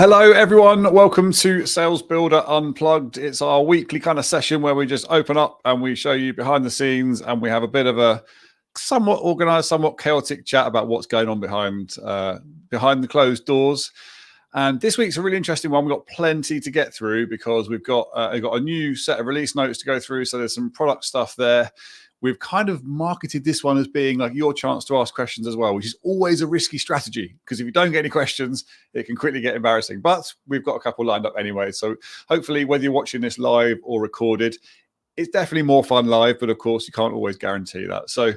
Hello, everyone. Welcome to Salesbuildr Unplugged. It's our weekly kind of session where we just open up and we show you behind the scenes and we have a bit of a somewhat organized, somewhat chaotic chat about what's going on behind the closed doors. And this week's a really interesting one. We've got plenty to get through because we've got a new set of release notes to go through. So there's some product stuff there. We've kind of marketed this one as being like your chance to ask questions as well, which is always a risky strategy because if you don't get any questions, it can quickly get embarrassing. But we've got a couple lined up anyway. So hopefully whether you're watching this live or recorded, it's definitely more fun live, but of course you can't always guarantee that. So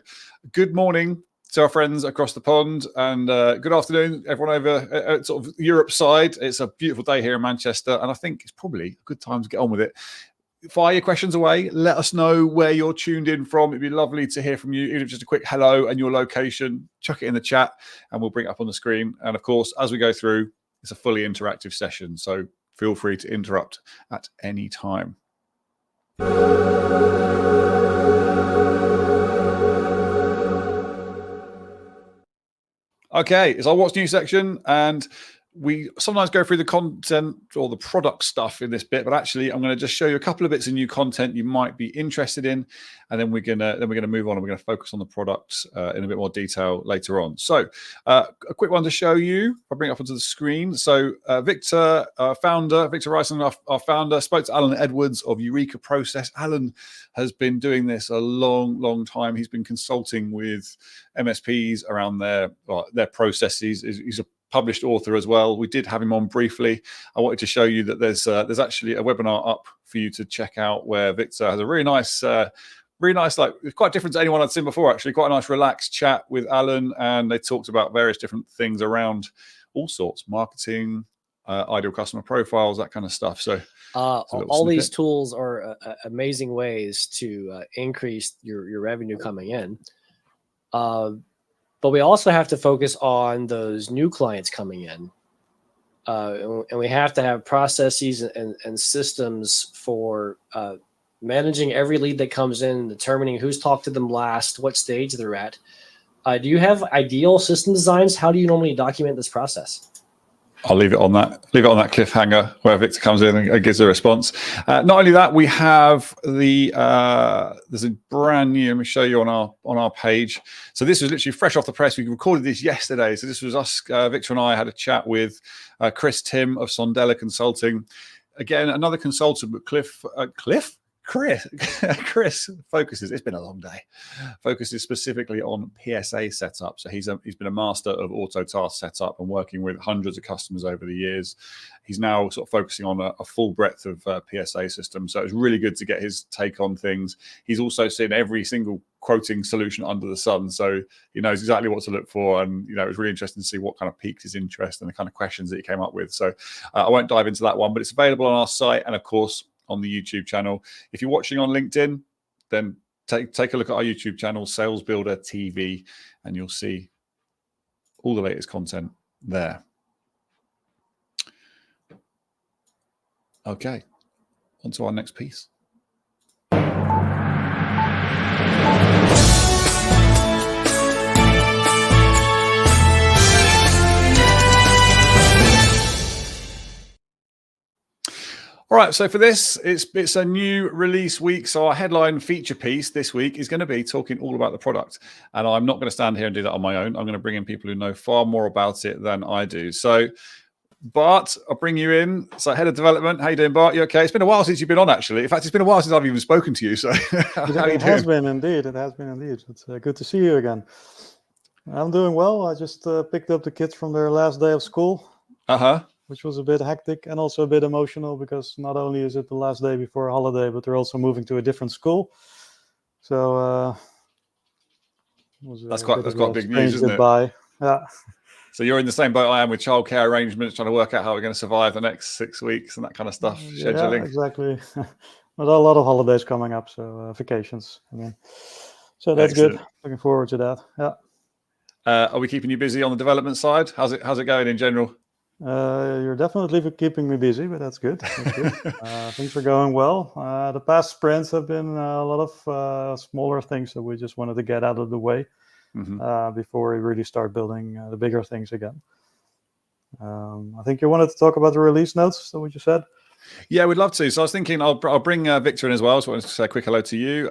good morning to our friends across the pond and good afternoon, everyone over at sort of Europe side. It's a beautiful day here in Manchester and I think it's probably a good time to get on with it. Fire your questions away. Let us know where you're tuned in from. It'd be lovely to hear from you, even if just a quick hello and your location. Chuck it in the chat and we'll bring it up on the screen. And of course, as we go through, it's a fully interactive session. So feel free to interrupt at any time. Okay, it's our What's New section. And we sometimes go through the content or the product stuff in this bit, but actually I'm going to just show you a couple of bits of new content you might be interested in, and then we're going to move on and we're going to focus on the product in a bit more detail later on. So a quick one to show you. I'll bring it up onto the screen. So Founder Victor Raessen, our founder, spoke to Alan Edwards of Eureka Process. Alan has been doing this a long time. He's been consulting with MSPs around their processes. He's a published author as well. We did have him on briefly. I wanted to show you that there's actually a webinar up for you to check out where Victor has a really nice, like it's quite different to anyone I'd seen before. Actually, quite a nice relaxed chat with Alan, and they talked about various different things around all sorts, marketing, ideal customer profiles, that kind of stuff. So all these tools are amazing ways to increase your revenue coming in. But we also have to focus on those new clients coming in. And we have to have processes and systems for managing every lead that comes in, determining who's talked to them last, what stage they're at. Do you have ideal system designs? How do you normally document this process? I'll leave it on that cliffhanger where Victor comes in and gives a response. Not only that, we have there's a brand new, let me show you on our page. So this was literally fresh off the press. We recorded this yesterday. So this was us, Victor and I had a chat with Chris Tim of Sondela Consulting. Again, another consultant, but Chris focuses, it's been a long day, focuses specifically on PSA setup. So he's been a master of auto task setup and working with hundreds of customers over the years. He's now sort of focusing on a full breadth of PSA systems. So it's really good to get his take on things. He's also seen every single quoting solution under the sun. So he knows exactly what to look for. And, it was really interesting to see what kind of piqued his interest and the kind of questions that he came up with. So I won't dive into that one, but it's available on our site. And of course, on the YouTube channel. If you're watching on LinkedIn, then take a look at our YouTube channel, Salesbuildr TV, and you'll see all the latest content there. Okay, on to our next piece. All right, so for this, it's a new release week. So our headline feature piece this week is going to be talking all about the product. And I'm not going to stand here and do that on my own. I'm going to bring in people who know far more about it than I do. So Bart, I'll bring you in. So head of development. How you doing, Bart? You okay? It's been a while since you've been on, actually. In fact, it's been a while since I've even spoken to you. So how are you doing? It has been indeed. It's good to see you again. I'm doing well. I just picked up the kids from their last day of school. Which was a bit hectic and also a bit emotional because not only is it the last day before a holiday, but they're also moving to a different school. So that's quite big news, isn't it? Yeah. So you're in the same boat I am with childcare arrangements, trying to work out how we're going to survive the next 6 weeks and that kind of stuff, scheduling. Yeah, exactly. But a lot of holidays coming up, so vacations. So that's Excellent. Good. Looking forward to that. Yeah. Are we keeping you busy on the development side? How's it going in general? You're definitely keeping me busy, but that's good. Things are going well. The past sprints have been a lot of smaller things that we just wanted to get out of the way before we really start building the bigger things again. I think you wanted to talk about the release notes. Is that what you said? Yeah, we'd love to. So I was thinking I'll bring Victor in as well. So I wanted to say a quick hello to you.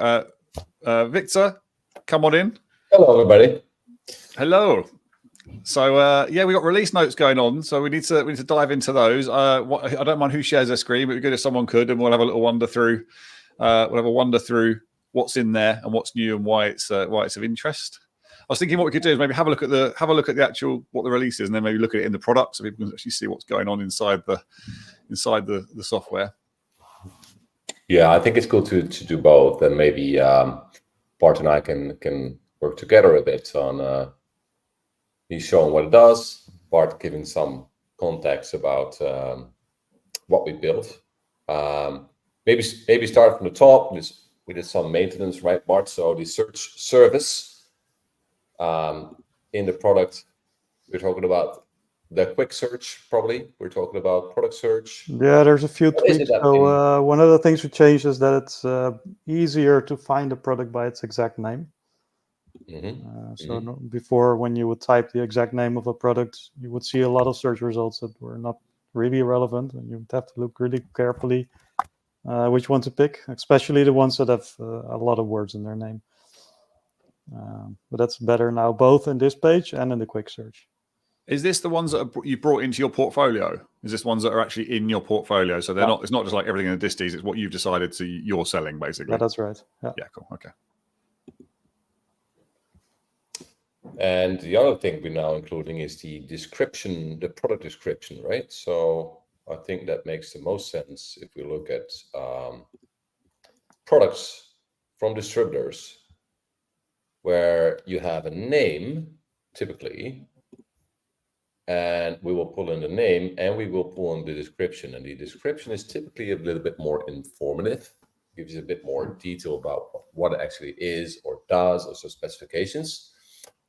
Victor, come on in. Hello, everybody. Hello. So yeah, we got release notes going on. So we need to dive into those. I don't mind who shares their screen, but it'd be good if someone could, and we'll have a little wander through. We'll have a wander through what's in there and what's new and why it's of interest. I was thinking what we could do is maybe have a look at the actual what the release is, and then maybe look at it in the product so people can actually see what's going on inside the software. Yeah, I think it's good to do both, and maybe Bart and I can work together a bit on me showing what it does, Bart giving some context about what we built. Maybe start from the top. We did some maintenance, right, Bart? So the search service in the product, we're talking about the quick search, probably. We're talking about product search. Yeah, there's a few tweaks. So one of the things we changed is that it's easier to find a product by its exact name. Before, when you would type the exact name of a product, you would see a lot of search results that were not really relevant, and you would have to look really carefully which one to pick, especially the ones that have a lot of words in their name. But that's better now, both in this page and in the quick search. Is this the ones that you brought into your portfolio? Is this ones that are actually in your portfolio? So they're not. It's not just like everything in the disties. It's what you've decided you're selling, basically. Yeah, that's right. Yeah. Cool. Okay. And the other thing we're now including is the description, the product description, right? So I think that makes the most sense if we look at products from distributors where you have a name, typically, and we will pull in the name and we will pull in the description. And the description is typically a little bit more informative, gives you a bit more detail about what it actually is or does, or some specifications.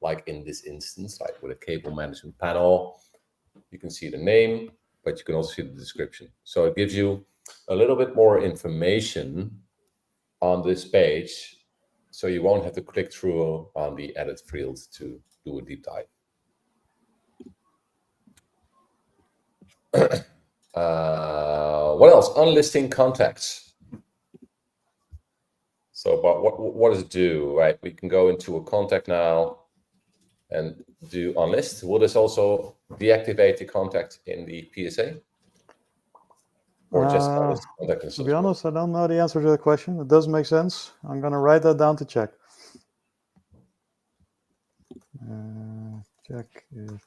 Like in this instance, like with a cable management panel, you can see the name, but you can also see the description. So it gives you a little bit more information on this page, so you won't have to click through on the edit field to do a deep dive. What else? Unlisting contacts. So, but what does it do, right? We can go into a contact now and do unlist. Will this also deactivate the contact in the PSA? Or just unlist contact in to be honest, I don't know the answer to the question. It does make sense. I'm going to write that down to check. Check if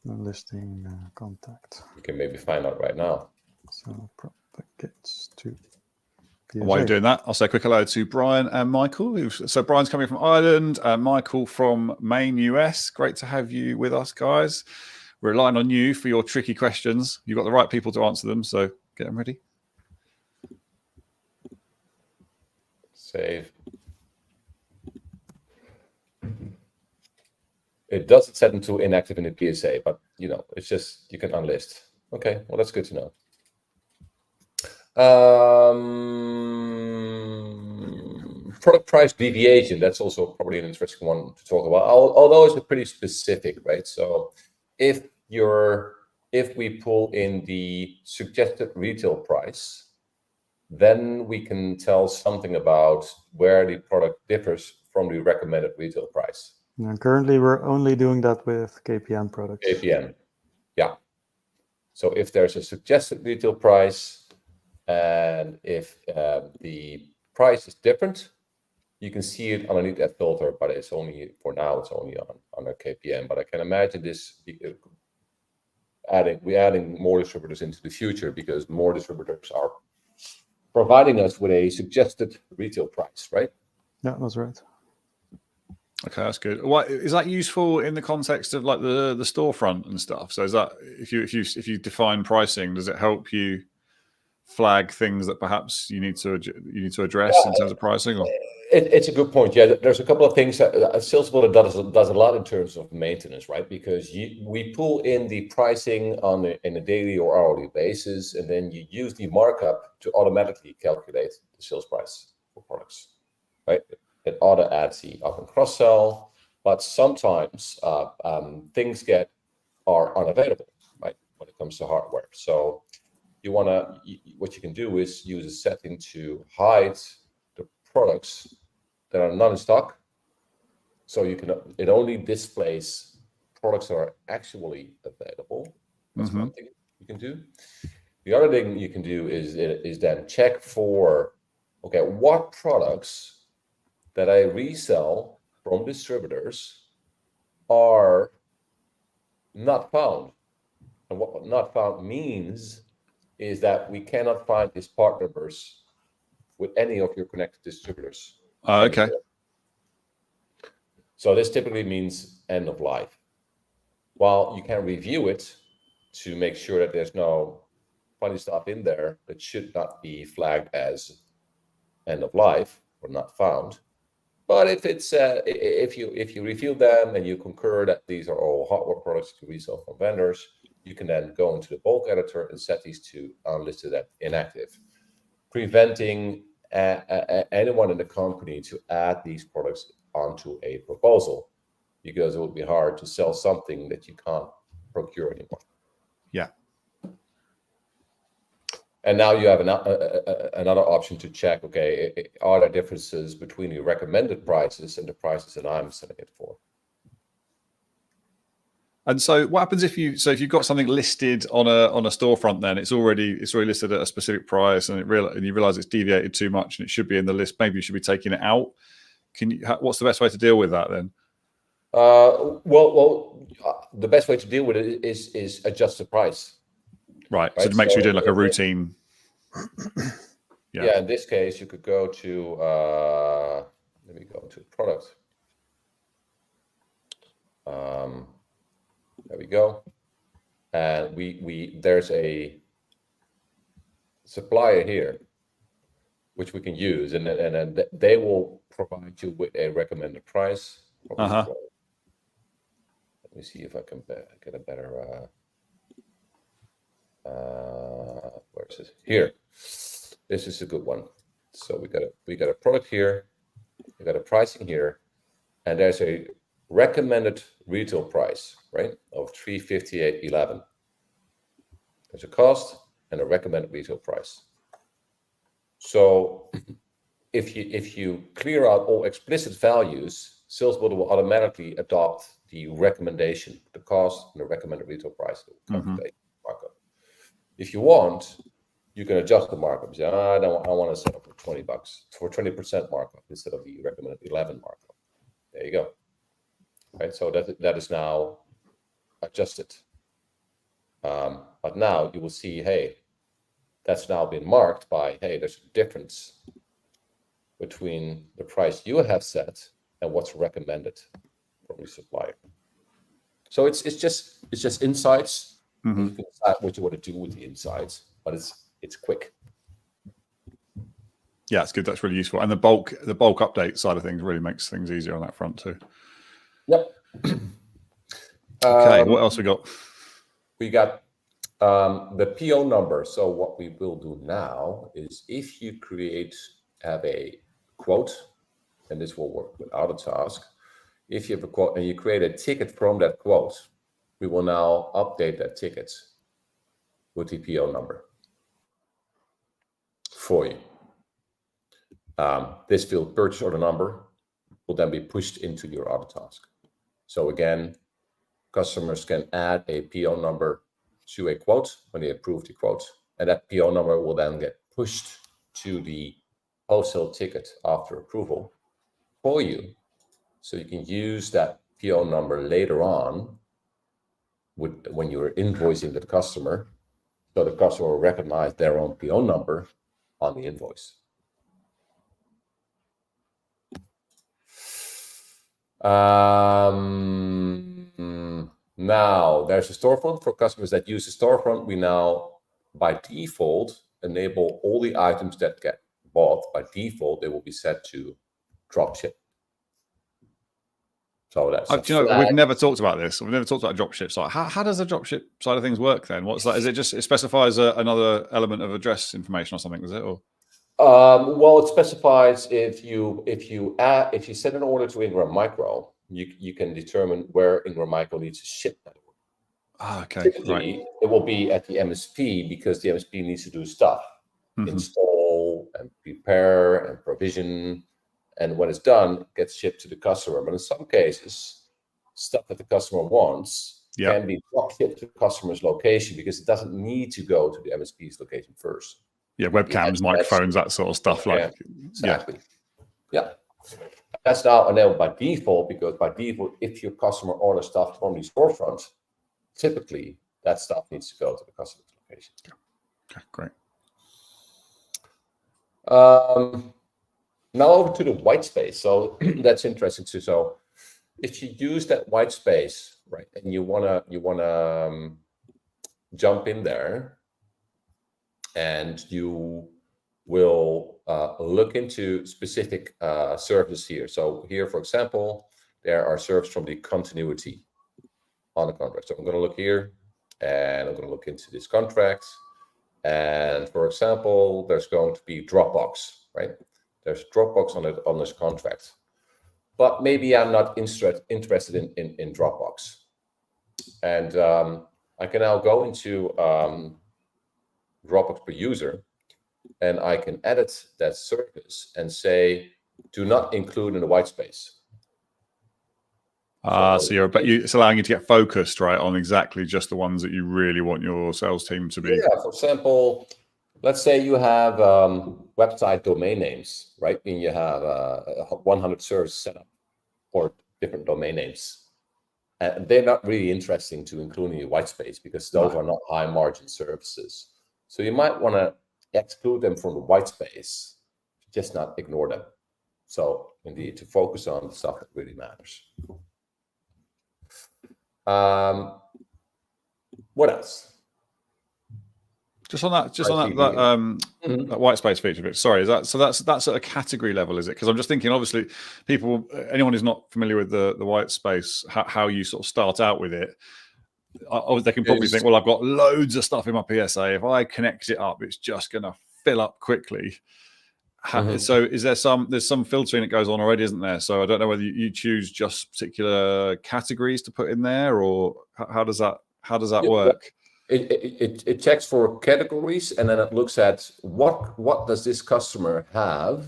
unlisting contact. You can maybe find out right now. So propagates to PSA. While you're doing that, I'll say a quick hello to Brian and Michael. So Brian's coming from Ireland, Michael from Maine, US. Great to have you with us, guys. We're relying on you for your tricky questions. You've got the right people to answer them, so get them ready. Save. It doesn't set into inactive in the PSA, but you know, it's just you can unlist. Okay, well that's good to know. Product price deviation, that's also probably an interesting one to talk about, although it's pretty specific, right? So if we pull in the suggested retail price, then we can tell something about where the product differs from the recommended retail price. And currently we're only doing that with KPN products. KPN, yeah. So if there's a suggested retail price, and if the price is different, you can see it underneath that filter, but it's only, for now, it's only on a KPN. But I can imagine this adding more distributors into the future, because more distributors are providing us with a suggested retail price, right? Yeah, that's right. Okay, that's good. What is that useful in the context of like the storefront and stuff? So is that if you define pricing, does it help you flag things that perhaps you need to address in terms of pricing? Or? It's a good point. Yeah, there's a couple of things that Salesbuildr does a lot in terms of maintenance, right? Because we pull in the pricing in a daily or hourly basis, and then you use the markup to automatically calculate the sales price for products, right? It auto adds the up and cross sell, but sometimes things get are unavailable, right? When it comes to hardware. So what you can do is use a setting to hide the products that are not in stock. So it only displays products that are actually available. That's one thing you can do. The other thing you can do is then check for, okay, what products that I resell from distributors are not found. And what not found means is that we cannot find these part numbers with any of your connected distributors. Okay. Anymore. So this typically means end of life. While you can review it to make sure that there's no funny stuff in there that should not be flagged as end of life or not found. But if it's if you review them and you concur that these are all hardware products to resell from vendors, you can then go into the bulk editor and set these to unlisted and inactive, preventing anyone in the company to add these products onto a proposal, because it would be hard to sell something that you can't procure anymore. Yeah. And now you have another option to check, okay, are there differences between the recommended prices and the prices that I'm selling it for? And so what happens if you've got something listed on a storefront, then it's already listed at a specific price, and you realize it's deviated too much and it should be in the list, maybe you should be taking it out. What's the best way to deal with that then? The best way to deal with it is adjust the price. Right. So to make sure you're doing like a routine. Yeah. In this case, you could go to let me go to product. There we go. And there's a supplier here which we can use, and then they will provide you with a recommended price. Let me see if I can get a better. Where is it? Here. This is a good one. So we got a product here, we got a pricing here, and there's a recommended retail price, right, of $358.11. There's a cost and a recommended retail price. So if you clear out all explicit values, Salesbuildr will automatically adopt the recommendation, the cost, and the recommended retail price. Markup. If you want, you can adjust the markup. Say, I want to set up for $20 for 20% markup instead of the recommended 11 markup. There you go. Right. So that is now adjusted. But now you will see, hey, that's now been marked by, hey, there's a difference between the price you have set and what's recommended from the supplier. So it's just insights. You can decide what you want to do with the insights, but it's quick. Yeah, it's good. That's really useful. And the bulk update side of things really makes things easier on that front too. Yep. Okay, what else we got? We got the PO number. So what we will do now is, if you have a quote, and this will work without a task. If you have a quote and you create a ticket from that quote, we will now update that ticket with the PO number for you. This field, purchase order number, will then be pushed into your auto task. So again, customers can add a PO number to a quote when they approve the quote, and that PO number will then get pushed to the wholesale ticket after approval for you. So you can use that PO number later on when you're invoicing the customer, so the customer will recognize their own PO number on the invoice. Now there's a storefront for customers that use the storefront. We now, by default, enable all the items that get bought. By default, they will be set to dropship. So that's we've never talked about this. We've never talked about dropship. So how does the dropship side of things work then? What's that? Is it just, it specifies another element of address information or something? Is it? Or well, it specifies if you send an order to Ingram Micro, you can determine where Ingram Micro needs to ship that order. Okay. Typically, Right. it will be at the MSP because the MSP needs to do stuff, install and prepare and provision. And when it's done, it gets shipped to the customer. But in some cases, stuff that the customer wants can be shipped to the customer's location because it doesn't need to go to the MSP's location first. Yeah, webcams, microphones, that sort of stuff. Exactly. Yeah. That's now enabled by default, because by default, if your customer orders stuff from the storefront, typically that stuff needs to go to the customer's location. Okay, great. Now over to the white space. So that's interesting too. So if you use that white space, right, and you wanna jump in there, and you will look into specific services here. So here, for example, there are services from the continuity on the contract. So I'm going to look here, and I'm going to look into this contract. And for example, there's going to be Dropbox, right? There's Dropbox on this contract, but maybe I'm not interested in Dropbox. And I can now go into Dropbox per user, and I can edit that service and say, do not include in the white space. So it's allowing you to get focused, right, on exactly just the ones that you really want your sales team to be. Yeah, for example, let's say you have website domain names, right? And you have 100 servers set up for different domain names. And they're not really interesting to include in your white space because those are not high margin services. So you might want to exclude them from the white space, just not ignore them. So indeed, to focus on the stuff that really matters. What else? Just on that white space feature bit. Sorry, that's at a category level, is it? Because I'm just thinking, obviously, anyone who's not familiar with the white space, how you sort of start out with it, they can probably think, well, I've got loads of stuff in my PSA. If I connect it up, it's just going to fill up quickly. So there's some filtering that goes on already, isn't there? So I don't know whether you choose just particular categories to put in there, or how does that work? It checks for categories, and then it looks at what does this customer have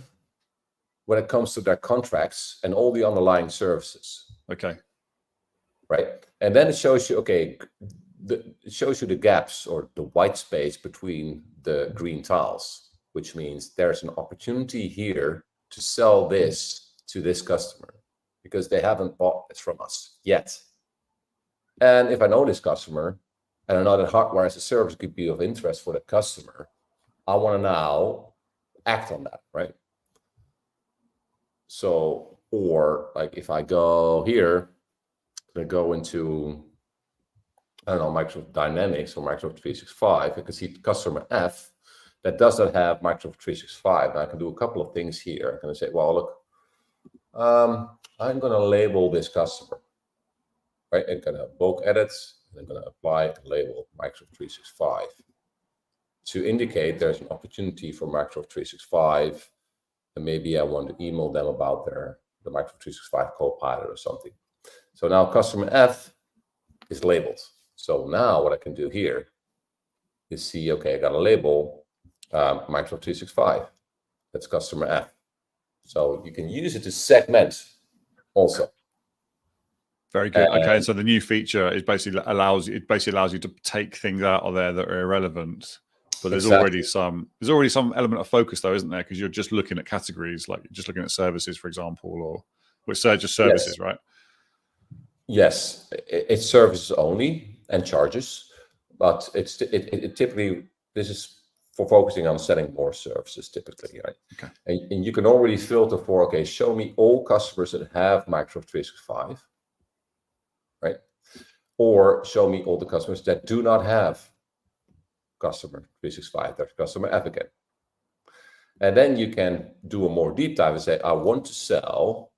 when it comes to their contracts and all the underlying services. Okay. Right. And then it shows you, it shows you the gaps or the white space between the green tiles, which means there's an opportunity here to sell this to this customer because they haven't bought this from us yet. And if I know this customer, and I know that hardware as a service could be of interest for the customer, I want to now act on that, right? So, or like if I go here, I go into, I don't know, Microsoft Dynamics or Microsoft 365, I can see customer F that does not have Microsoft 365. And I can do a couple of things here. I'm going to say, well, look, I'm going to label this customer, right? I'm going to bulk edits. I'm going to apply a label Microsoft 365 to indicate there's an opportunity for Microsoft 365, and maybe I want to email them about the Microsoft 365 Copilot or something. So now customer F is labeled. So now what I can do here is see, I got a label Microsoft 365. That's customer F. So you can use it to segment also. Very good. Okay, so the new feature is basically allows you to take things out of there that are irrelevant. But there's already some element of focus though, isn't there? Because you're just looking at categories, like you're just looking at services, for example, or which are just services, right? Yes, it's services only and charges, but it typically, this is for focusing on selling more services typically, right? Okay. And you can already filter for, show me all customers that have Microsoft 365. Right? Or show me all the customers that do not have customer 365, there's customer F again. And then you can do a more deep dive and say, I want to sell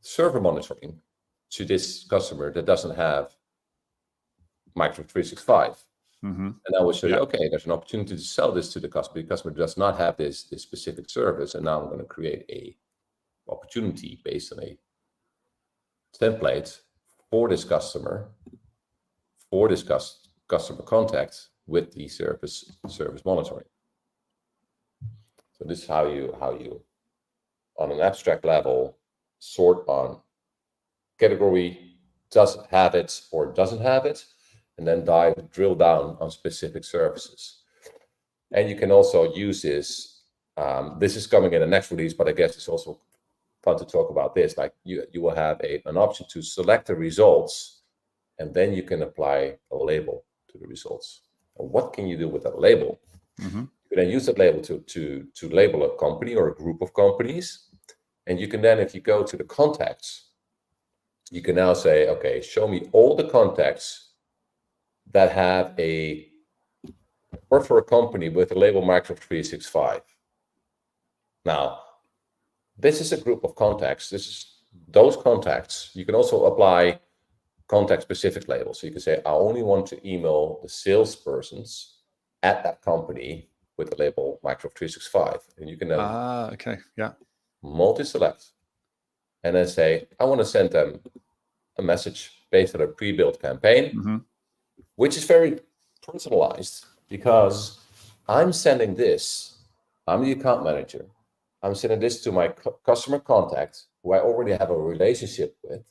server monitoring to this customer that doesn't have Microsoft 365. And I will show you, there's an opportunity to sell this to the customer. The customer does not have this specific service. And now I'm going to create a opportunity based on a template for this customer for this customer contact with the service monitoring. So this is how you on an abstract level sort on category, does have it or doesn't have it, and then drill down on specific services. And you can also use this. This is coming in the next release, but I guess it's also fun to talk about this. Like you will have an option to select the results, and then you can apply a label to the results. And what can you do with that label? Mm-hmm. You can then use that label to label a company or a group of companies. And you can then, if you go to the contacts, you can now say, okay, show me all the contacts that have work for a company with the label Microsoft 365. Now, this is a group of contacts. This is those contacts. You can also apply contact-specific labels. So you can say, I only want to email the salespersons at that company with the label Microsoft 365. And you can then okay, yeah, multi-select and then say, I want to send them a message based on a pre-built campaign, mm-hmm. which is very personalized because I'm sending this. I'm the account manager. I'm sending this to my customer contact who I already have a relationship with.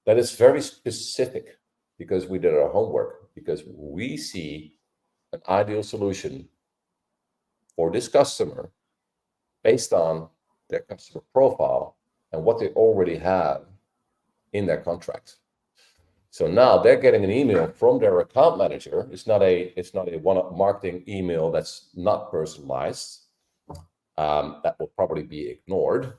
That is very specific because we did our homework, because we see an ideal solution for this customer based on their customer profile and what they already have in their contract. So now they're getting an email from their account manager. It's not a one-up marketing email that's not personalized. That will probably be ignored.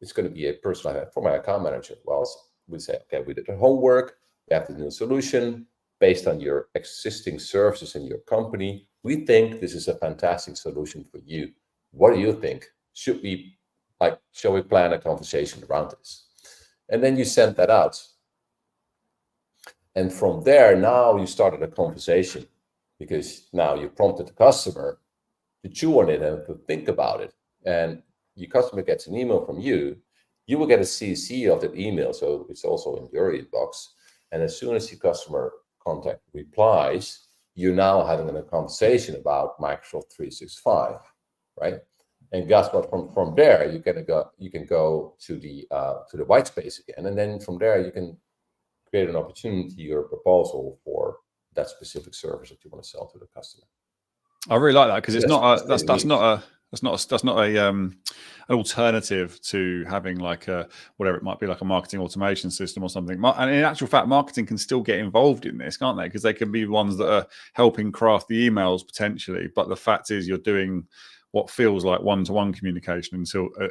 It's going to be a personalized for my account manager. Well, we say, okay, we did the homework. We have the new solution based on your existing services in your company. We think this is a fantastic solution for you. What do you think? Shall we plan a conversation around this? And then you send that out. And from there, now you started a conversation because now you prompted the customer to chew on it and to think about it. And your customer gets an email from you. You will get a CC of that email, so it's also in your inbox. And as soon as your customer contact replies, you're now having a conversation about Microsoft 365, right? And guess what? From there, you can go to the white space again, and then from there you can create an opportunity or proposal for that specific service that you want to sell to the customer. I really like that because it's that's not an alternative to having like whatever it might be, like a marketing automation system or something. And in actual fact, marketing can still get involved in this, can't they? Because they can be ones that are helping craft the emails potentially. But the fact is, you're doing what feels like one-to-one communication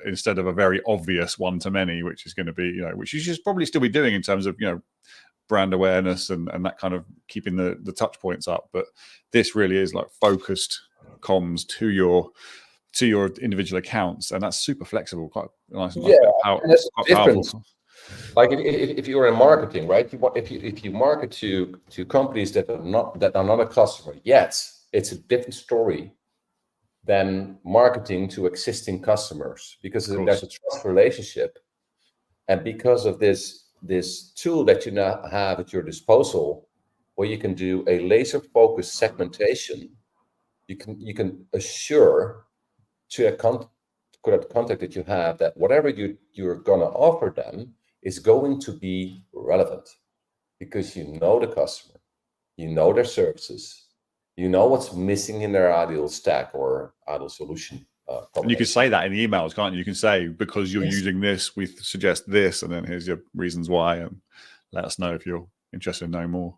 instead of a very obvious one-to-many, which is going to be, which you should probably still be doing in terms of, brand awareness and that kind of keeping the touch points up. But this really is like focused comms to your individual accounts, and that's super flexible, quite nice. And that's different. Like if you're in marketing, right? If you market to companies that are not a customer yet, it's a different story than marketing to existing customers, because there's a trust relationship, and because of this tool that you now have at your disposal, where you can do a laser focused segmentation, you can assure to a contact that you have that whatever you're going to offer them is going to be relevant, because you know the customer, you know their services, you know what's missing in their ideal stack or ideal solution. And you can say that in the emails, can't you? You can say, because you're using this, we suggest this, and then here's your reasons why, and let us know if you're interested in knowing more.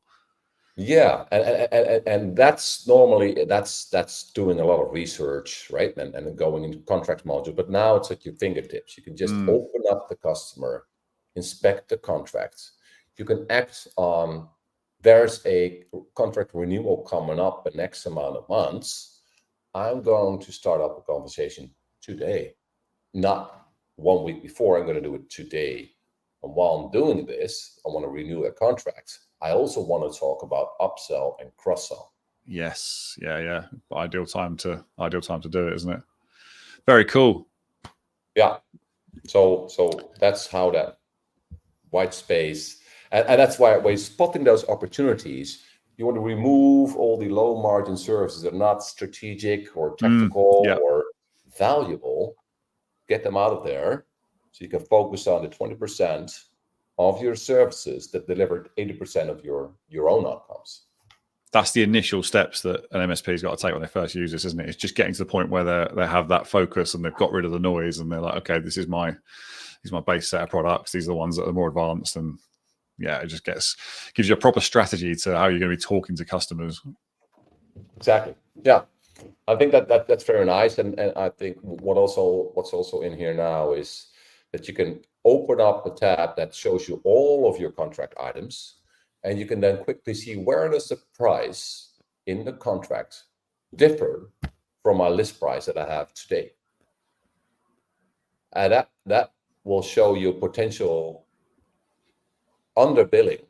Yeah, and that's normally that's doing a lot of research, right? And going into contract module. But now it's at your fingertips. You can just open up the customer, inspect the contracts. You can act on, there's a contract renewal coming up in X amount of months. I'm going to start up a conversation today, not 1 week before. I'm going to do it today. And while I'm doing this, I want to renew a contract. I also want to talk about upsell and cross-sell. Yes, yeah. Ideal time to do it, isn't it? Very cool. Yeah. So that's how that white space. And that's why when spotting those opportunities, you want to remove all the low margin services that are not strategic or technical or valuable, get them out of there so you can focus on the 20% of your services that delivered 80% of your own outcomes. That's the initial steps that an MSP's got to take when they first use this, isn't it? It's just getting to the point where they have that focus and they've got rid of the noise and they're like, okay, this is my base set of products. These are the ones that are more advanced, and it just gives you a proper strategy to how you're going to be talking to customers. Exactly. Yeah, I think that's very nice, and I think what's also in here now is that you can open up a tab that shows you all of your contract items, and you can then quickly see where does the price in the contract differ from my list price that I have today, and that will show you potential underbilling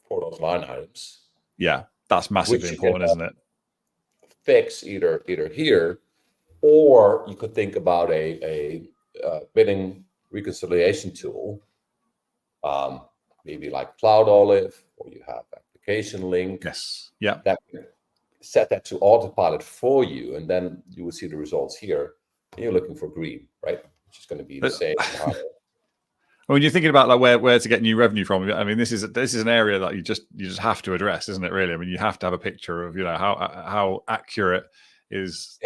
for those line items. Yeah, that's massively important, isn't it? Fix either here, or you could think about a billing reconciliation tool, maybe like Cloud Olive, or you have Application Link. Yes. Yeah. That can set that to autopilot for you, and then you will see the results here. And you're looking for green, right? Which is going to be the same. When you're thinking about like where to get new revenue from, I mean, this is an area that you just have to address, isn't it? Really, I mean, you have to have a picture of how accurate is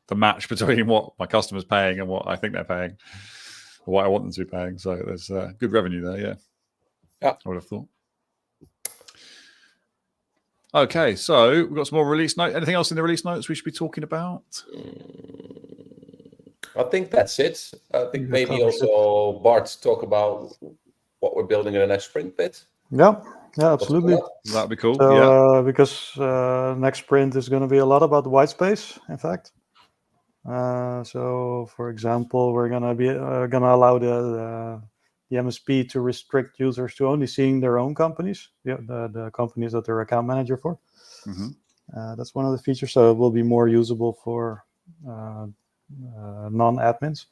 the match between what my customer's paying and what I think they're paying, or what I want them to be paying. So there's good revenue there, yeah. I would have thought. Okay, so we've got some more release notes. Anything else in the release notes we should be talking about? I think that's it. I think maybe also Bart talk about what we're building in the next sprint bit. Yeah, absolutely. That'd be cool. So, because next sprint is going to be a lot about the white space, in fact. So, for example, we're going to allow the MSP to restrict users to only seeing their own companies, the companies that they're account manager for. Mm-hmm. That's one of the features. So it will be more usable for non-admins.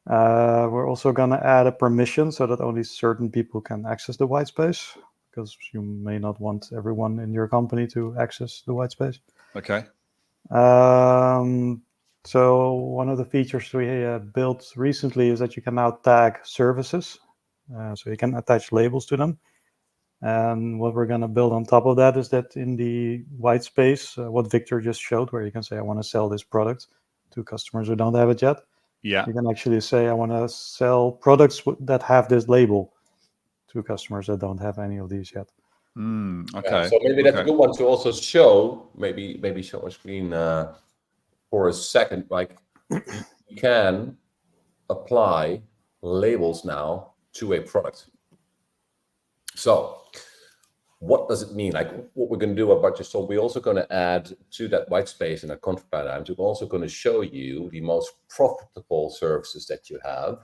We're also going to add a permission so that only certain people can access the white space, because you may not want everyone in your company to access the white space. Okay. So one of the features we built recently is that you can now tag services. So you can attach labels to them. And what we're going to build on top of that is that in the white space, what Victor just showed, where you can say, I want to sell this product to customers who don't have it yet. Yeah. You can actually say, I want to sell products that have this label to customers that don't have any of these yet. Okay. So maybe that's a good one to also show, maybe show a screen for a second. Like, you can apply labels now to a product. So what does it mean? Like, what we're going to do about this, so we're also going to add to that white space in a contract paradigm. We're also going to show you the most profitable services that you have.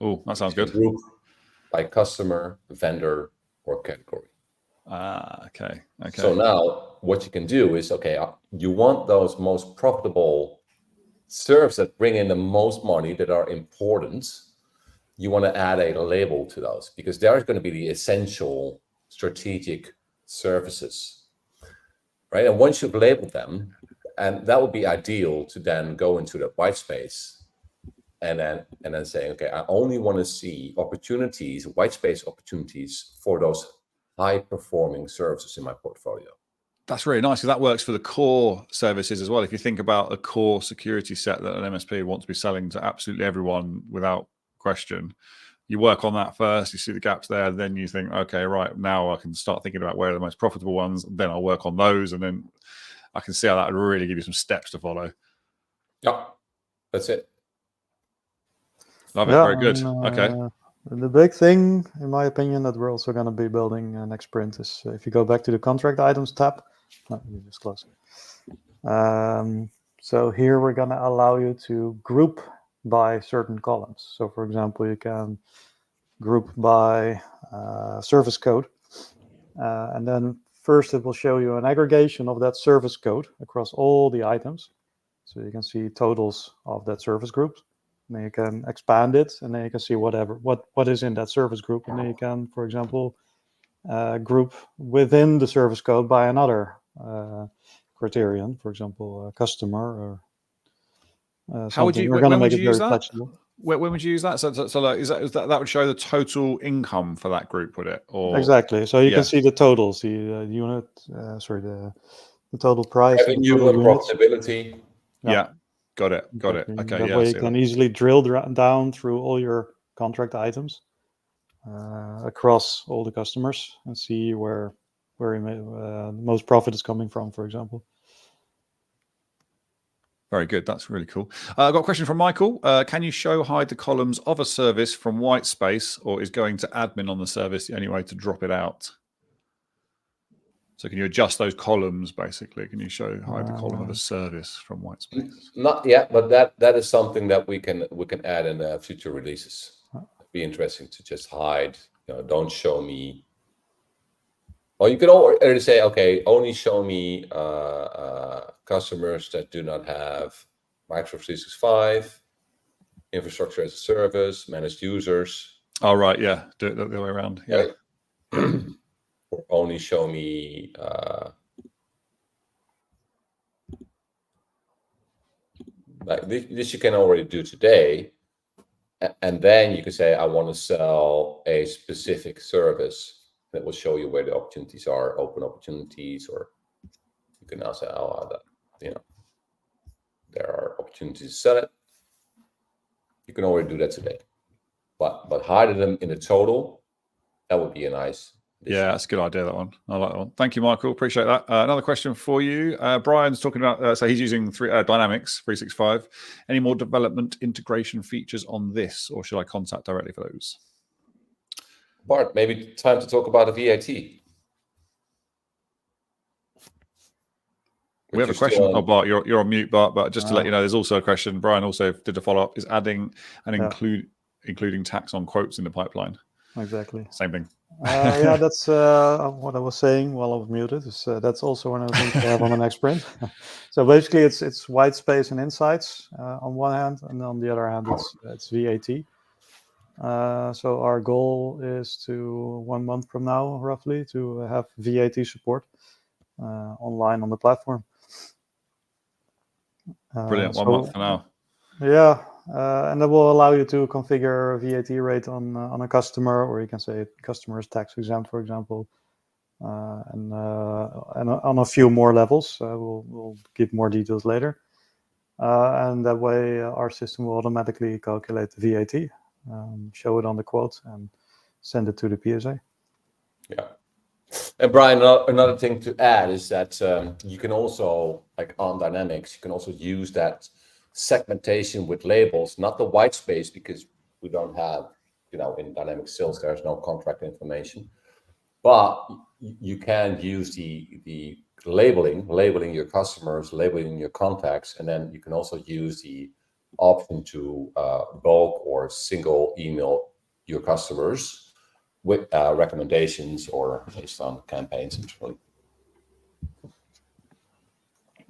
Oh, that sounds good. Group by customer, vendor, or category. Okay. So now what you can do is, you want those most profitable serves that bring in the most money, that are important. You want to add a label to those, because they're going to be the essential strategic services, right? And once you've labeled them, and that would be ideal to then go into the white space and then say, okay, I only want to see opportunities, white space opportunities for those high performing services in my portfolio. That's really nice, because that works for the core services as well. If you think about a core security set that an MSP wants to be selling to absolutely everyone without question, you work on that first, you see the gaps there, then you think, okay, right, now I can start thinking about where are the most profitable ones, then I'll work on those, and then I can see how that would really give you some steps to follow. Yeah, that's it. Love it. Very good. Okay. The big thing, in my opinion, that we're also going to be building next sprint is, if you go back to the contract items tab, you just close it. So here we're going to allow you to group by certain columns. So for example, you can group by service code. And then first it will show you an aggregation of that service code across all the items. So you can see totals of that service group. And then you can expand it, and then you can see what is in that service group, and then you can, for example, group within the service code by another criterion, for example, a customer or How would something. you? We're going to When make would it you use very that? flexible. When would you use that? So like, is that would show the total income for that group, would it? Or Exactly. So you can see the totals, the unit, the total price, and the revenue total and units. Yeah. profitability. Got it. Exactly. Okay. That Yeah. way you can easily drill down through all your contract items across all the customers and see where the most profit is coming from, for example. Very good. That's really cool. I've got a question from Michael. Can you hide the columns of a service from white space, or is going to admin on the service the only way to drop it out? So can you adjust those columns, basically? Can you hide the column of a service from white space? Not yet, but that is something that we can add in future releases. It'd be interesting to just hide, don't show me. Or you can already say, okay, only show me customers that do not have Microsoft 365, infrastructure as a service, managed users. Oh, right. Yeah. Do it the other way around. Yeah. Right? Or only show me like this you can already do today. And then you can say, I want to sell a specific service that will show you where the opportunities are, open opportunities, or you can now say, there are opportunities to sell it. You can already do that today. But hide them in the total, that would be a nice addition. Yeah, that's a good idea, that one. I like that one. Thank you, Michael. Appreciate that. Another question for you. Brian's talking about, so he's using Dynamics 365. Any more development integration features on this, or should I contact directly for those? Bart, maybe time to talk about the VAT. We have a question. Oh, Bart, you're on mute, Bart. But just to let you know, there's also a question. Brian also did a follow-up. Is adding and including tax on quotes in the pipeline? Exactly. Same thing. Yeah, that's what I was saying while I was muted. That's also one of the things we have on the next sprint. So basically, it's white space and insights on one hand, and on the other hand, it's VAT. So our goal is to 1 month from now, roughly, to have VAT support online on the platform. Brilliant. 1 month from now. Yeah, and that will allow you to configure a VAT rate on a customer, or you can say customer is tax exempt, for example, and on a few more levels. We'll give more details later, and that way our system will automatically calculate the VAT, show it on the quote, and send it to the PSA. Yeah. And Brian, another thing to add is that you can also, like on Dynamics, you can also use that segmentation with labels, not the white space, because we don't have, in Dynamics Sales, there's no contract information, but you can use the labeling your customers, labeling your contacts, and then you can also use the option to bulk or single email your customers with recommendations or based on campaigns internally.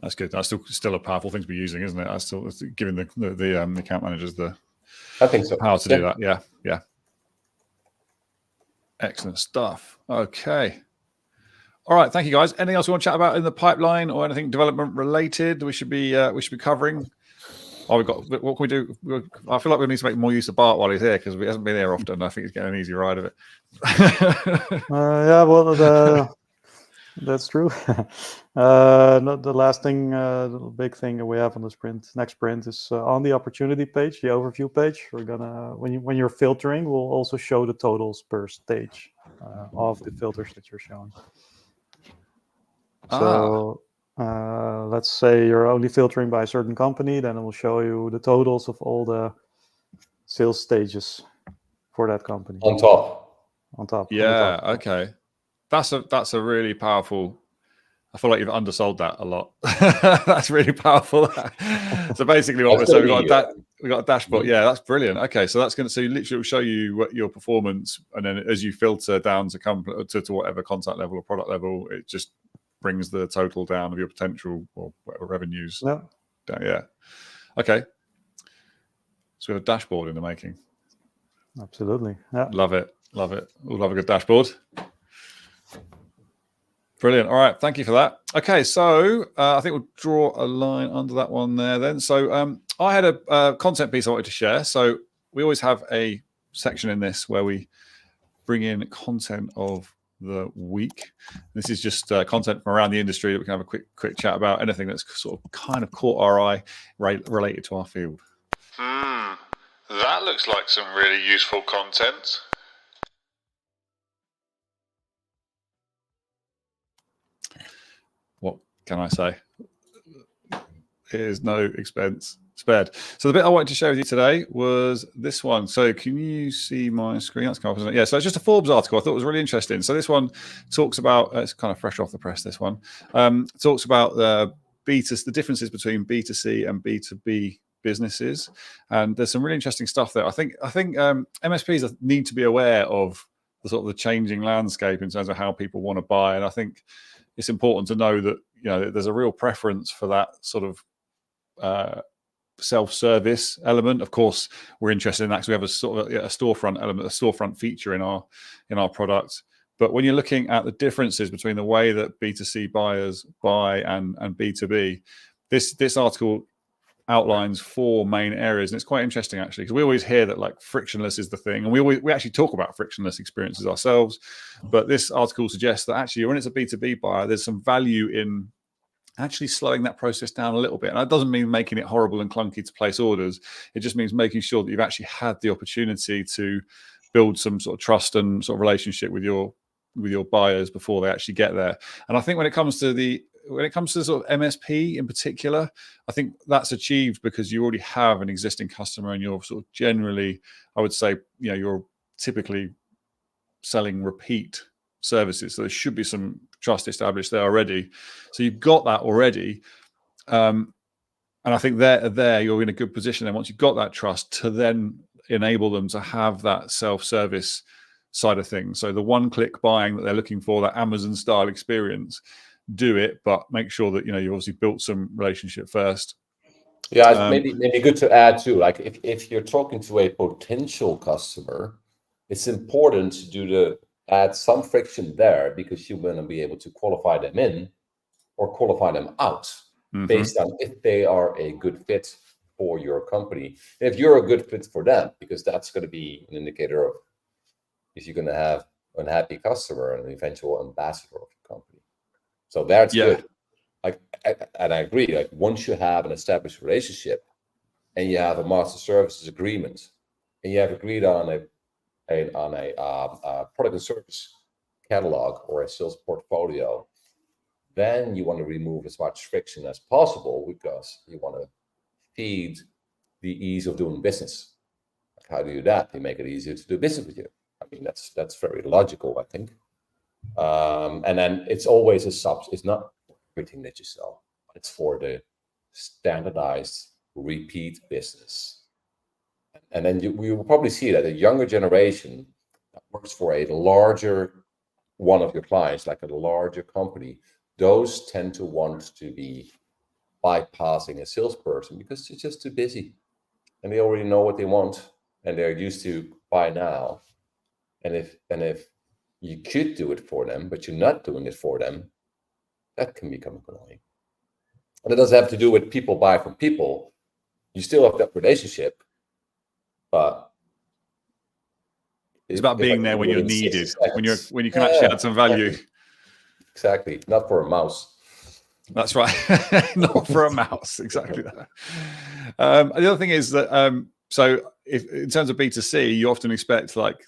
That's good. That's still a powerful thing to be using, isn't it? That's still giving the account managers the power to do that. Yeah. Excellent stuff. Okay. All right. Thank you, guys. Anything else we want to chat about in the pipeline or anything development related we should be covering? Oh, what can we do? I feel like we need to make more use of Bart while he's here, because he hasn't been here often. I think he's getting an easy ride of it. Yeah, well, that's true. The last thing, the big thing that we have on the next sprint is on the opportunity page, the overview page. We're gonna, when you're filtering, we'll also show the totals per stage of the filters that you're showing. So let's say you're only filtering by a certain company, then it will show you the totals of all the sales stages for that company. On top. Yeah. Okay. That's a really powerful. I feel like you've undersold that a lot. That's really powerful. So basically, we got a dashboard. Mm-hmm. Yeah, that's brilliant. Okay, so that's going to literally show you what your performance, and then as you filter down to whatever contact level or product level, it just brings the total down of your potential or whatever revenues. Yeah. Yeah. Okay. So we have a dashboard in the making. Absolutely. Yeah. Love it. Love it. We'll have a good dashboard. Brilliant. All right. Thank you for that. Okay. So I think we'll draw a line under that one there then. So I had a content piece I wanted to share. So we always have a section in this where we bring in content of the week. This is just content from around the industry that we can have a quick chat about, anything that's sort of kind of caught our eye related to our field. That looks like some really useful content. What can I say? Here's no expense spared. So the bit I wanted to share with you today was this one. So can you see my screen? That's kind of, yeah. So it's just a Forbes article I thought was really interesting. So this one talks about, it's kind of fresh off the press, this one. Talks about the differences between B2C and B2B businesses. And there's some really interesting stuff there. I think MSPs need to be aware of the sort of the changing landscape in terms of how people want to buy. And I think it's important to know that, you know, there's a real preference for that sort of self-service element. Of course, we're interested in that because we have a sort of a storefront element, a storefront feature in our product. But when you're looking at the differences between the way that B2C buyers buy and B2B, this article outlines 4 main areas, and it's quite interesting actually, because we always hear that like frictionless is the thing, and we actually talk about frictionless experiences ourselves. But this article suggests that actually when it's a B2B buyer, there's some value in actually slowing that process down a little bit. And that doesn't mean making it horrible and clunky to place orders. It just means making sure that you've actually had the opportunity to build some sort of trust and sort of relationship with your buyers before they actually get there. And I think when it comes to sort of MSP in particular, I think that's achieved because you already have an existing customer and you're sort of generally, I would say, you know, you're typically selling repeat services. So there should be some trust established there already. So you've got that already. And I think there you're in a good position. And once you've got that trust, to then enable them to have that self-service side of things. So the one-click buying that they're looking for, that Amazon-style experience, do it, but make sure that, you know, you obviously built some relationship first. Yeah, it's maybe good to add too. Like if you're talking to a potential customer, it's important to add some friction there, because you want to be able to qualify them in or qualify them out based on if they are a good fit for your company. And if you're a good fit for them, because that's going to be an indicator of if you're going to have an happy customer and an eventual ambassador of your company. So that's good. And I agree. Like once you have an established relationship and you have a master services agreement and you have agreed on a product and service catalog or a sales portfolio, then you want to remove as much friction as possible, because you want to feed the ease of doing business. Like how do you do that? You make it easier to do business with you. I mean, that's very logical, I think. And then it's always it's not everything that you sell. It's for the standardized repeat business. And then we will probably see that a younger generation that works for a larger one of your clients, like a larger company, those tend to want to be bypassing a salesperson because they're just too busy and they already know what they want and they're used to buy now. And if you could do it for them, but you're not doing it for them, that can become annoying. And it doesn't have to do with people buy from people. You still have that relationship, but it's about being there when you're needed, when you can actually add some value. Exactly. Not for a mouse. That's right. Not for a mouse. Exactly that. The other thing is that, so if in terms of B2C, you often expect, like,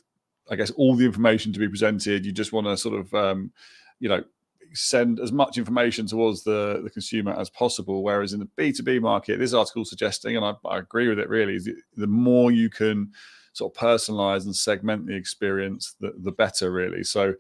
I guess, all the information to be presented. You just want to sort of, you know, send as much information towards the consumer as possible. Whereas in the B2B market, this article is suggesting, and I agree with it really, is the more you can sort of personalize and segment the experience, the better really. So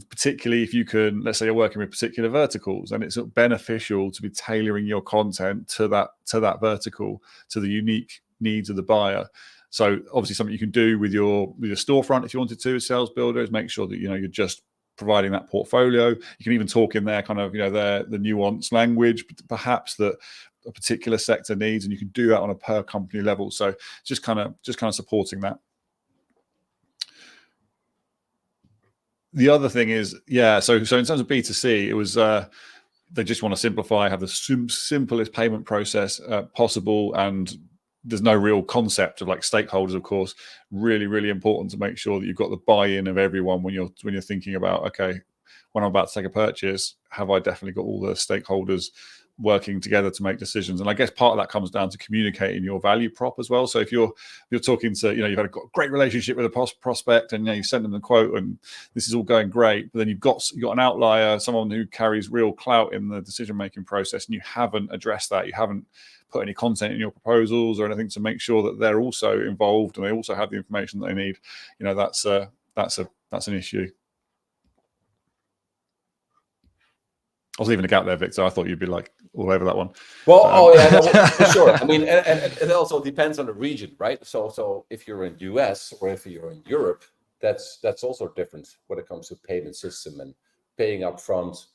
particularly if you can, let's say you're working with particular verticals, and it's sort of beneficial to be tailoring your content to that vertical, to the unique needs of the buyer. So obviously something you can do with your storefront, if you wanted to, as Salesbuildr, is make sure that, you know, you're just providing that portfolio. You can even talk in there kind of, you know, the nuanced language perhaps that a particular sector needs, and you can do that on a per company level. So just kind of supporting that. The other thing is, so in terms of B2C, it was they just want to simplify, have the simplest payment process possible, and there's no real concept of like stakeholders, of course. Really, really important to make sure that you've got the buy-in of everyone when you're thinking about, okay, when I'm about to take a purchase, have I definitely got all the stakeholders working together to make decisions? And I guess part of that comes down to communicating your value prop as well. So if you're talking to, you've had a great relationship with a prospect, and you send them the quote and this is all going great, but then you've got an outlier, someone who carries real clout in the decision-making process, and you haven't addressed that, you haven't put any content in your proposals or anything to make sure that they're also involved and they also have the information that they need, that's an issue. I was leaving a gap there, Victor. I thought you'd be like all over that one. Well, for sure. I mean, and it also depends on the region, right? So if you're in US or if you're in Europe, that's also different when it comes to payment system and paying up front,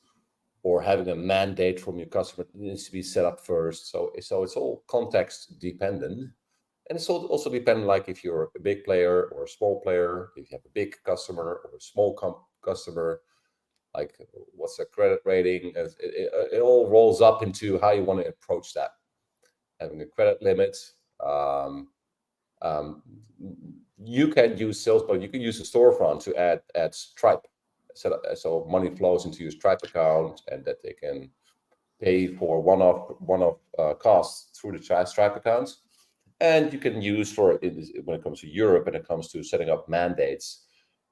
or having a mandate from your customer that needs to be set up first. So it's all context dependent. And it's also dependent, like if you're a big player or a small player, if you have a big customer or a small customer, like what's the credit rating? It all rolls up into how you want to approach that. Having a credit limit. You can use Salesbuildr. You can use a storefront to add Stripe. So money flows into your Stripe account, and that they can pay for one-off costs through the Stripe accounts. And you can use when it comes to Europe and it comes to setting up mandates.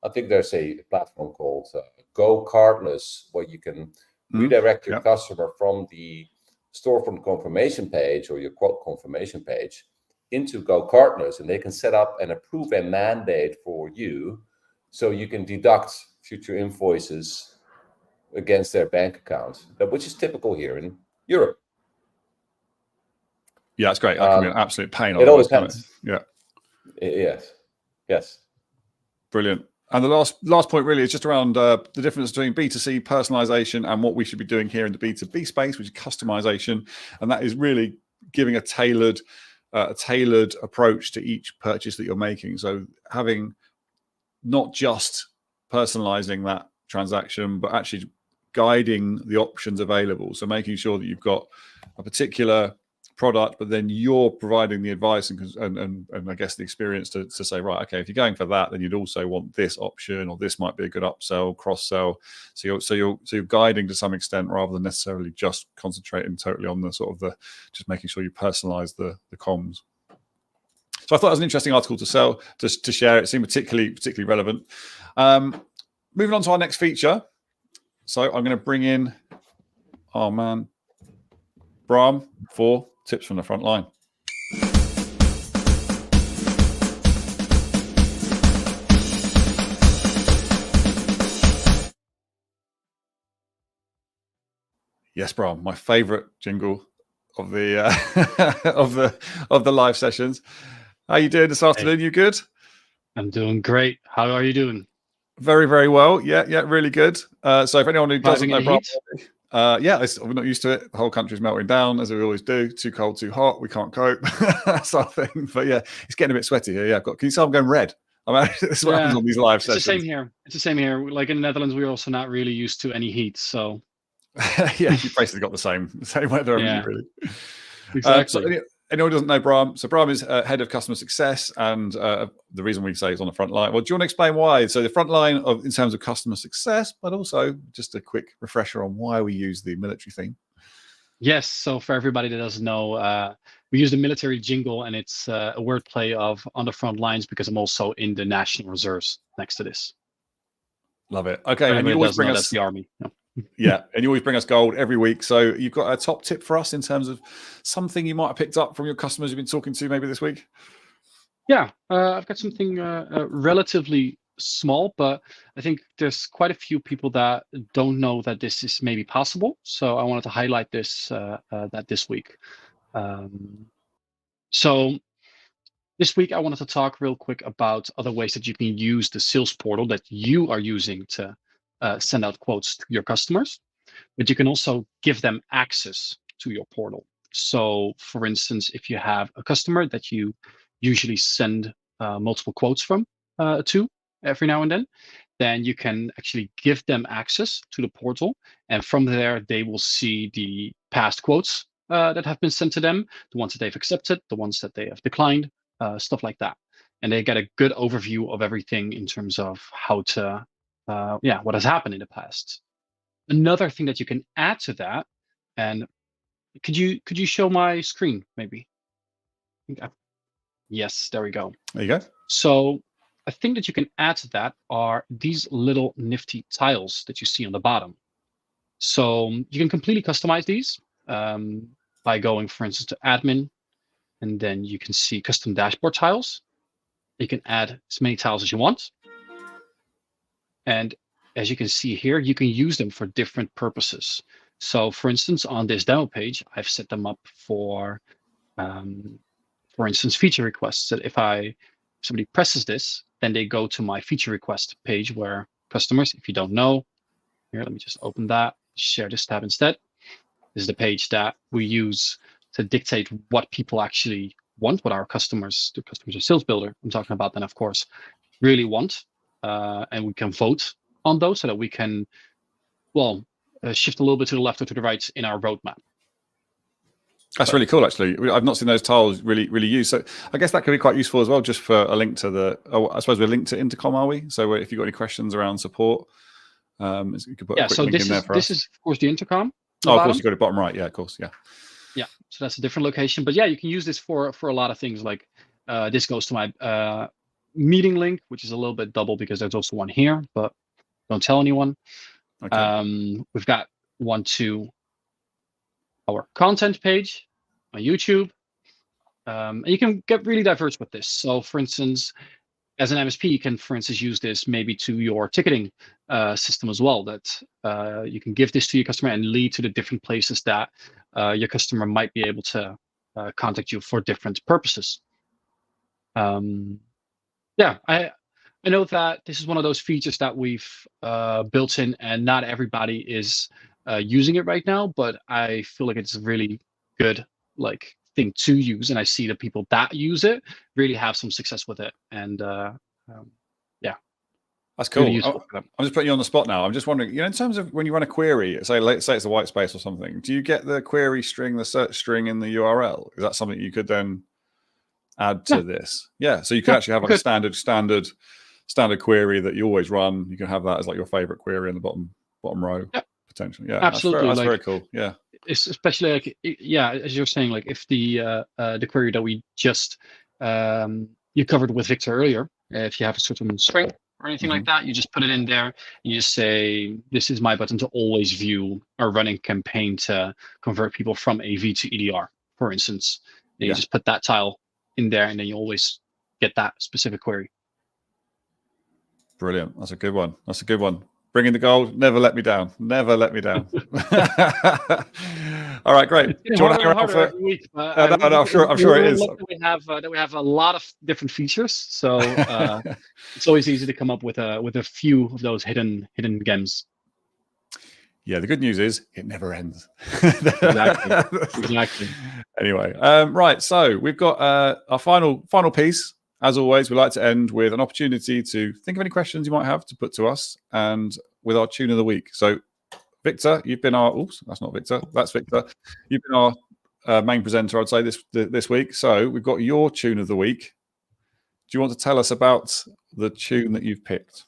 I think there's a platform called Go Cardless, where you can redirect your customer from the storefront confirmation page or your quote confirmation page into Go Cardless, and they can set up and approve a mandate for you, so you can deduct future invoices against their bank account, which is typical here in Europe. Yeah, that's great. That can be an absolute pain. It all depends. Yes. Brilliant. And the last point really is just around the difference between B2C personalization and what we should be doing here in the B2B space, which is customization. And that is really giving a tailored approach to each purchase that you're making. So having not just personalizing that transaction, but actually guiding the options available. So making sure that you've got a particular product, but then you're providing the advice and I guess the experience to say, right, okay, if you're going for that, then you'd also want this option, or this might be a good upsell, cross sell. So you're guiding to some extent, rather than necessarily just concentrating totally on the sort of just making sure you personalize the comms. So I thought it was an interesting article to share. It seemed particularly relevant. Moving on to our next feature. So I'm going to bring in our man Bram for tips from the front line. Yes, Bram, my favorite jingle of the of the live sessions. How are you doing this afternoon? You good? I'm doing great. How are you doing? Very, very well. Yeah, really good. So if anyone who doesn't know Bram, we're not used to it. The whole country's melting down, as we always do. Too cold, too hot. We can't cope. That's our thing. But yeah, it's getting a bit sweaty here. Yeah, can you tell I'm going red? I mean, this is what happens on these live sessions. It's the same here. Like in the Netherlands, we're also not really used to any heat. So yeah, you've basically got the same weather, haven't you, really? Exactly. So anyone who doesn't know Bram, so Bram is head of customer success, and the reason we say he's on the front line. Well, do you want to explain why? So the front line in terms of customer success, but also just a quick refresher on why we use the military theme. Yes. So for everybody that doesn't know, we use the military jingle, and it's a wordplay of on the front lines, because I'm also in the National Reserves next to this. Love it. Okay, and you always bring us that's the army. No. Yeah, and you always bring us gold every week. So you've got a top tip for us in terms of something you might have picked up from your customers you've been talking to maybe this week? Yeah, I've got something relatively small, but I think there's quite a few people that don't know that this is maybe possible. So I wanted to highlight this this week. So this week I wanted to talk real quick about other ways that you can use the sales portal that you are using to send out quotes to your customers, but you can also give them access to your portal. So, for instance, if you have a customer that you usually send multiple quotes to every now and then you can actually give them access to the portal, and from there they will see the past quotes that have been sent to them, the ones that they've accepted, the ones that they have declined, stuff like that, and they get a good overview of everything in terms of how to, what has happened in the past. Another thing that you can add to that, and could you show my screen maybe? Yes, there we go. There you go. So a thing that you can add to that are these little nifty tiles that you see on the bottom. So you can completely customize these by going, for instance, to admin, and then you can see custom dashboard tiles. You can add as many tiles as you want. And as you can see here, you can use them for different purposes. So for instance, on this demo page, I've set them up for instance, feature requests. That if somebody presses this, then they go to my feature request page where customers, if you don't know, here, let me just open that, share this tab instead. This is the page that we use to dictate what people actually want, what our customers, the customers of Salesbuildr, I'm talking about then, of course, really want. And we can vote on those so that we can, shift a little bit to the left or to the right in our roadmap. That's really cool, actually. I've not seen those tiles really used. So I guess that could be quite useful as well, just for a link to I suppose we're linked to Intercom, are we? So if you've got any questions around support, you could put a quick link in there for us. This is, of course, the Intercom. Of course, you got it bottom right. Yeah, of course. Yeah. Yeah, so that's a different location. But yeah, you can use this for a lot of things. Like this goes to my meeting link, which is a little bit double because there's also one here, but don't tell anyone. Okay. We've got one to our content page on YouTube. And you can get really diverse with this. So for instance, as an MSP, you can, for instance, use this maybe to your ticketing system as well, that you can give this to your customer and lead to the different places that your customer might be able to contact you for different purposes. I know that this is one of those features that we've built in, and not everybody is using it right now, but I feel like it's a really good thing to use, and I see the people that use it really have some success with it. And that's cool. Really I'm just putting you on the spot now. I'm just wondering, in terms of when you run a query, say it's a white space or something, do you get the query string, the search string in the URL? Is that something you could then add to this? Yeah, so you can actually have a standard query that you always run. You can have that as your favorite query in the bottom row, potentially. Yeah, absolutely. That's very cool. Yeah, it's especially as you're saying, if the query that we just you covered with Victor earlier, if you have a certain string or anything like that, you just put it in there. You just say, this is my button to always view a running campaign to convert people from AV to EDR, for instance. And you just put that tile in there, and then you always get that specific query. Brilliant. That's a good one. Bringing the gold. Never let me down. All right, great. Do you want to hang around for every week? No, I'm sure it is. That we have a lot of different features, so it's always easy to come up with a few of those hidden gems. Yeah, the good news is it never ends. Exactly. Anyway, right. So we've got our final piece. As always, we like to end with an opportunity to think of any questions you might have to put to us, and with our tune of the week. So, Victor, you've been our. Oops, that's not Victor. That's Victor. You've been our main presenter, I'd say, this week. So we've got your tune of the week. Do you want to tell us about the tune that you've picked?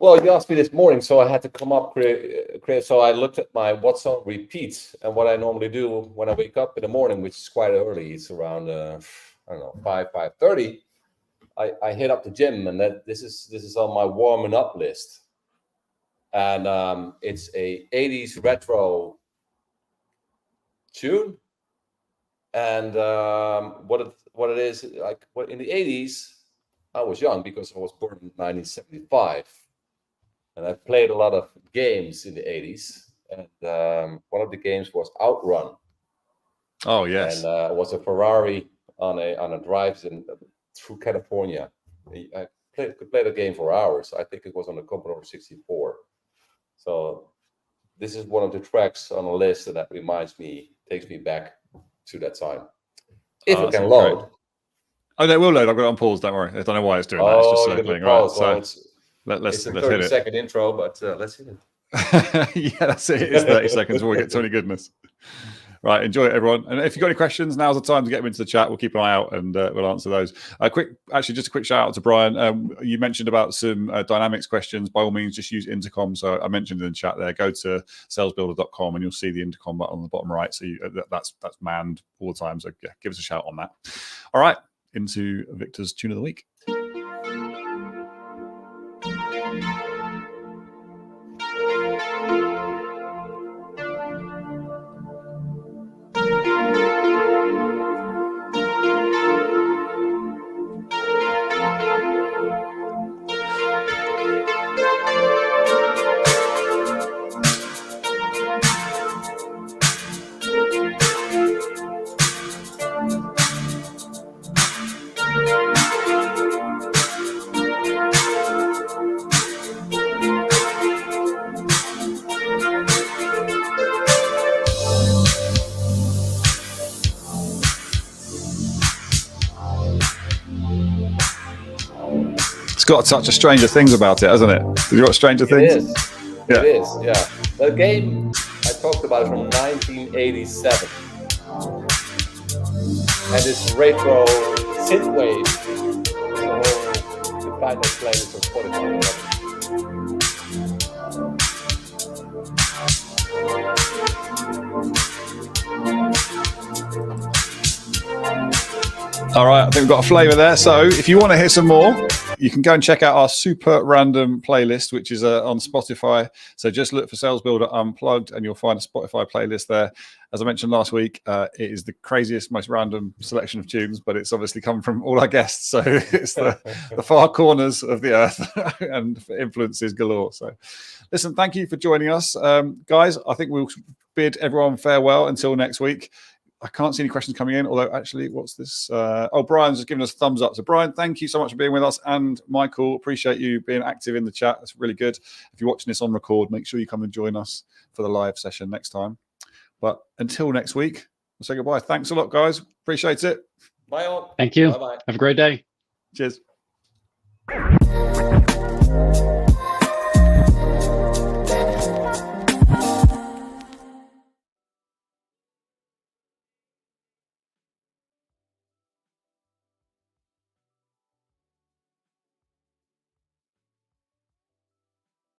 Well, you asked me this morning, so I had to come up create. So I looked at my what's on repeat, and what I normally do when I wake up in the morning, which is quite early, it's around 5:30. I hit up the gym, and this is on my warming up list, and it's a 80s retro tune. And what it is, in the 80s, I was young because I was born in 1975, and I played a lot of games in the 80s, and one of the games was Outrun. Oh yes, and it was a Ferrari on a drive through California. I could play the game for hours. I think it was on the Commodore 64. So this is one of the tracks on a list that reminds me takes me back to that time. If it can load. Great. Oh, they will load. I've got it on pause. Don't worry. I don't know why it's doing that. It's just circling. Right. So let's a hit 30-second intro, but let's hit it. Yeah, that's it. It's 30 seconds before we get to any goodness. Right, enjoy it, everyone. And if you've got any questions, now's the time to get them into the chat. We'll keep an eye out and we'll answer those. Just a quick shout out to Brian. You mentioned about some dynamics questions. By all means, just use intercom. So I mentioned in the chat there, go to salesbuildr.com and you'll see the intercom button on the bottom right. So that's manned all the time. So yeah, give us a shout on that. All right, into Victor's tune of the week. It's got such a Stranger Things about it, hasn't it? Did you watch Stranger Things? It is. Yeah. It is, yeah. The game I talked about from 1987. And this retro synthwave. The final playlist of Spotify. All right, I think we've got a flavour there. So if you want to hear some more, you can go and check out our super random playlist, which is on Spotify. So just look for Salesbuildr Unplugged and you'll find a Spotify playlist there. As I mentioned last week, it is the craziest, most random selection of tunes, but it's obviously come from all our guests. So it's the far corners of the earth and influences galore. So listen, thank you for joining us. Guys, I think we'll bid everyone farewell until next week. I can't see any questions coming in, although actually, what's this? Brian's just giving us a thumbs up. So Brian, thank you so much for being with us. And Michael, appreciate you being active in the chat. That's really good. If you're watching this on record, make sure you come and join us for the live session next time. But until next week, we'll say goodbye. Thanks a lot, guys. Appreciate it. Bye all. Thank you. Bye-bye. Have a great day. Cheers.